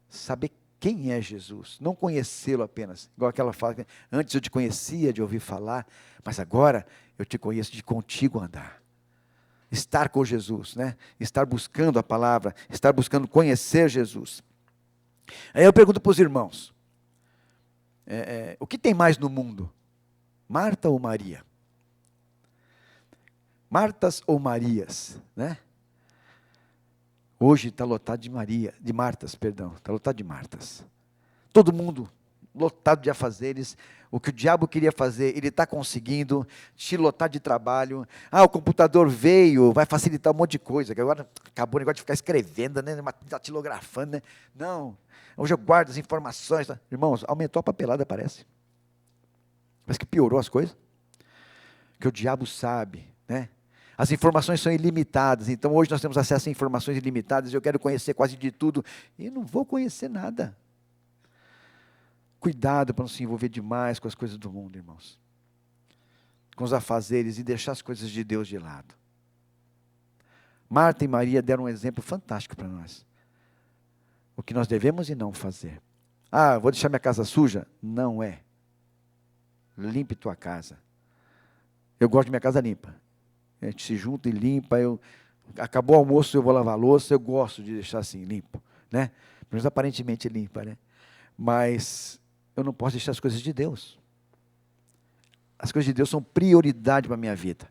saber quem é Jesus. Não conhecê-lo apenas. Igual aquela fala, antes eu te conhecia de ouvir falar, mas agora eu te conheço de contigo andar. Estar com Jesus, né? Estar buscando a palavra, estar buscando conhecer Jesus. Aí eu pergunto para os irmãos, o que tem mais no mundo? Marta ou Maria? Martas ou Marias, né? Hoje está lotado de Martas, está lotado de Martas. Todo mundo lotado de afazeres. O que o diabo queria fazer, ele está conseguindo te lotar de trabalho. O computador veio, vai facilitar um monte de coisa. Que agora acabou o negócio de ficar escrevendo, né? Datilografando, né? Não. Hoje eu guardo as informações. Tá? Irmãos, aumentou a papelada, parece. Parece que piorou as coisas. Que o diabo sabe, né? As informações são ilimitadas, então hoje nós temos acesso a informações ilimitadas, eu quero conhecer quase de tudo, e não vou conhecer nada. Cuidado para não se envolver demais com as coisas do mundo, irmãos. Com os afazeres e deixar as coisas de Deus de lado. Marta e Maria deram um exemplo fantástico para nós. O que nós devemos e não fazer. Vou deixar minha casa suja? Não é. Limpe tua casa. Eu gosto de minha casa limpa. A gente se junta e limpa. Acabou o almoço, eu vou lavar a louça. Eu gosto de deixar assim, limpo. Né? Pelo menos aparentemente limpa. Né? Mas eu não posso deixar as coisas de Deus. As coisas de Deus são prioridade para a minha vida.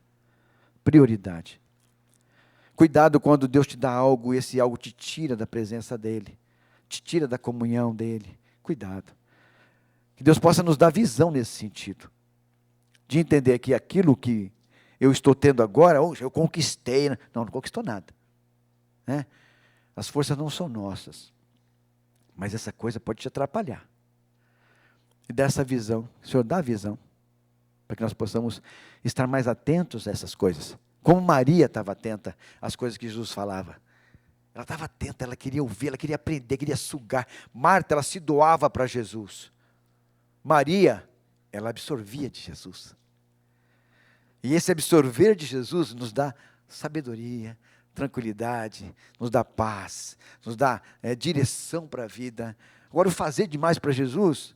Prioridade. Cuidado quando Deus te dá algo e esse algo te tira da presença dEle. Te tira da comunhão dEle. Cuidado. Que Deus possa nos dar visão nesse sentido. De entender que aquilo que eu estou tendo agora, eu conquistei. Não conquistou nada. Né? As forças não são nossas. Mas essa coisa pode te atrapalhar. E dessa visão, o Senhor dá a visão, para que nós possamos estar mais atentos a essas coisas. Como Maria estava atenta às coisas que Jesus falava. Ela estava atenta, ela queria ouvir, ela queria aprender, queria sugar. Marta, ela se doava para Jesus. Maria, ela absorvia de Jesus. E esse absorver de Jesus nos dá sabedoria, tranquilidade, nos dá paz, nos dá direção para a vida. Agora, o fazer demais para Jesus,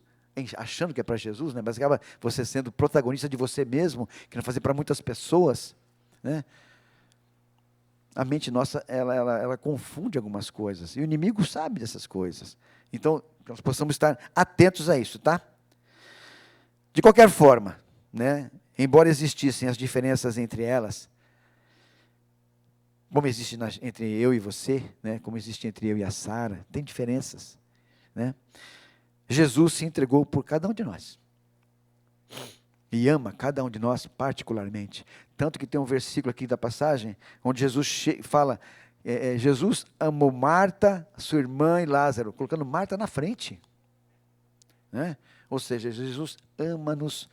achando que é para Jesus, né? Mas acaba você sendo protagonista de você mesmo, querendo fazer para muitas pessoas, né? A mente nossa, ela confunde algumas coisas, e o inimigo sabe dessas coisas. Então, nós possamos estar atentos a isso, tá? De qualquer forma, né, embora existissem as diferenças entre elas, como existe entre eu e você, né, como existe entre eu e a Sara, tem diferenças, né? Jesus se entregou por cada um de nós. E ama cada um de nós particularmente. Tanto que tem um versículo aqui da passagem, onde Jesus fala, Jesus amou Marta, sua irmã e Lázaro, colocando Marta na frente. Né? Ou seja, Jesus ama-nos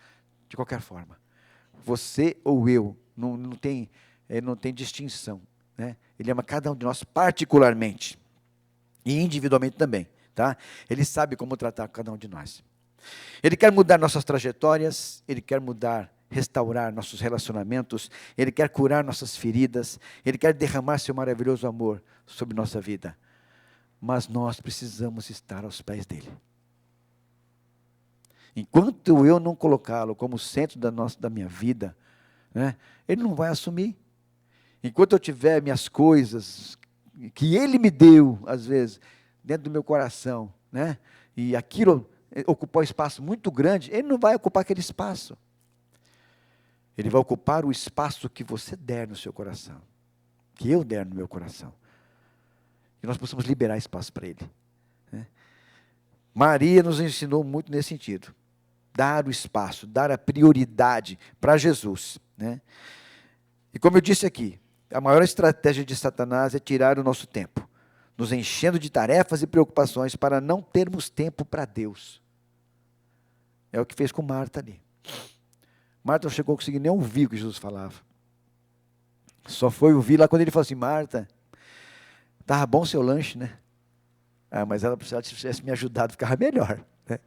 de qualquer forma. Você ou eu, não tem distinção. Né? Ele ama cada um de nós particularmente. E individualmente também. Tá? Ele sabe como tratar cada um de nós. Ele quer mudar nossas trajetórias, Ele quer restaurar nossos relacionamentos, Ele quer curar nossas feridas, Ele quer derramar seu maravilhoso amor sobre nossa vida. Mas nós precisamos estar aos pés dEle. Enquanto eu não colocá-lo como centro da minha vida, né, Ele não vai assumir. Enquanto eu tiver minhas coisas, que Ele me deu, às vezes, dentro do meu coração, né, e aquilo ocupar um espaço muito grande, Ele não vai ocupar aquele espaço. Ele vai ocupar o espaço que você der no seu coração, que eu der no meu coração. E nós possamos liberar espaço para Ele. Né? Maria nos ensinou muito nesse sentido. Dar o espaço, dar a prioridade para Jesus. Né? E como eu disse aqui, a maior estratégia de Satanás é tirar o nosso tempo, nos enchendo de tarefas e preocupações para não termos tempo para Deus. É o que fez com Marta ali. Marta não chegou a conseguir nem ouvir o que Jesus falava. Só foi ouvir lá quando ele falou assim, Marta, estava bom o seu lanche, né? Ah, mas ela precisava, se tivesse me ajudado, ficava melhor. Né?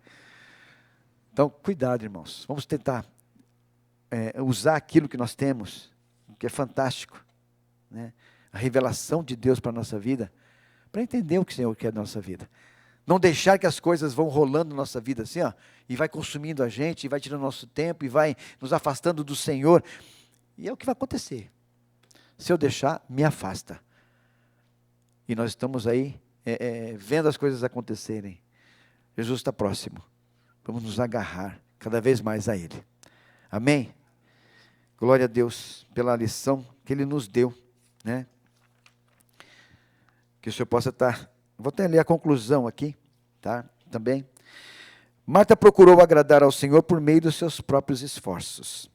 Então, cuidado, irmãos. Vamos tentar usar aquilo que nós temos, que é fantástico. Né? A revelação de Deus para a nossa vida, para entender o que o Senhor quer da nossa vida. Não deixar que as coisas vão rolando na nossa vida assim, ó, e vai consumindo a gente, e vai tirando nosso tempo, e vai nos afastando do Senhor. E é o que vai acontecer. Se eu deixar, me afasta. E nós estamos aí vendo as coisas acontecerem. Jesus está próximo. Vamos nos agarrar cada vez mais a Ele. Amém? Glória a Deus pela lição que Ele nos deu. Né? Que o Senhor possa estar... Vou até ler a conclusão aqui, tá? Também. Marta procurou agradar ao Senhor por meio dos seus próprios esforços.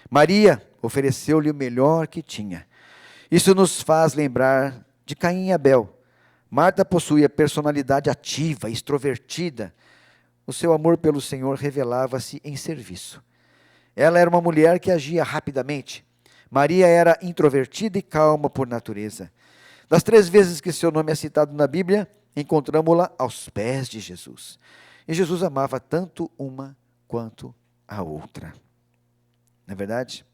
Maria ofereceu-lhe o melhor que tinha. Isso nos faz lembrar de Caim e Abel. Marta possuía personalidade ativa, extrovertida. O seu amor pelo Senhor revelava-se em serviço. Ela era uma mulher que agia rapidamente. Maria era introvertida e calma por natureza. Das 3 vezes que seu nome é citado na Bíblia, encontramos-la aos pés de Jesus. E Jesus amava tanto uma quanto a outra. Não é verdade?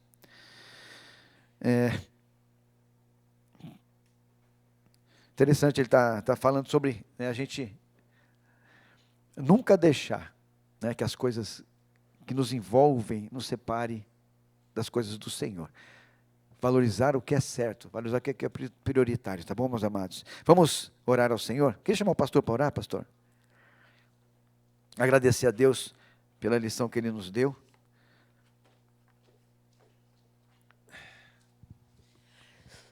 Interessante, ele está falando sobre a gente nunca deixar que as coisas que nos envolvem nos separe das coisas do Senhor. Valorizar o que é certo, valorizar o que é prioritário, tá bom, meus amados? Vamos orar ao Senhor? Quer chamar o pastor para orar, pastor? Agradecer a Deus pela lição que Ele nos deu.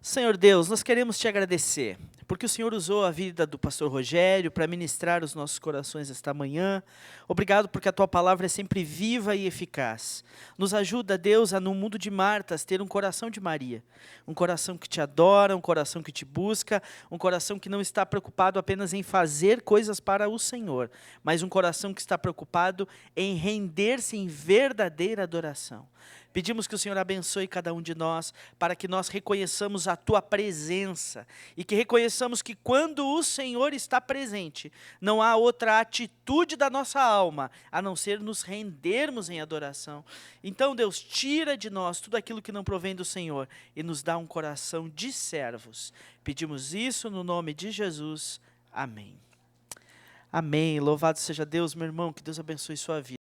Senhor Deus, nós queremos te agradecer, porque o Senhor usou a vida do pastor Rogério para ministrar os nossos corações esta manhã. Obrigado porque a tua palavra é sempre viva e eficaz. Nos ajuda, Deus, a no mundo de Martas ter um coração de Maria. Um coração que te adora, um coração que te busca, um coração que não está preocupado apenas em fazer coisas para o Senhor, mas um coração que está preocupado em render-se em verdadeira adoração. Pedimos que o Senhor abençoe cada um de nós, para que nós reconheçamos a tua presença, e que reconheçamos que quando o Senhor está presente, não há outra atitude da nossa alma, a não ser nos rendermos em adoração. Então, Deus, tira de nós tudo aquilo que não provém do Senhor, e nos dá um coração de servos. Pedimos isso no nome de Jesus. Amém. Amém. Louvado seja Deus, meu irmão, que Deus abençoe sua vida.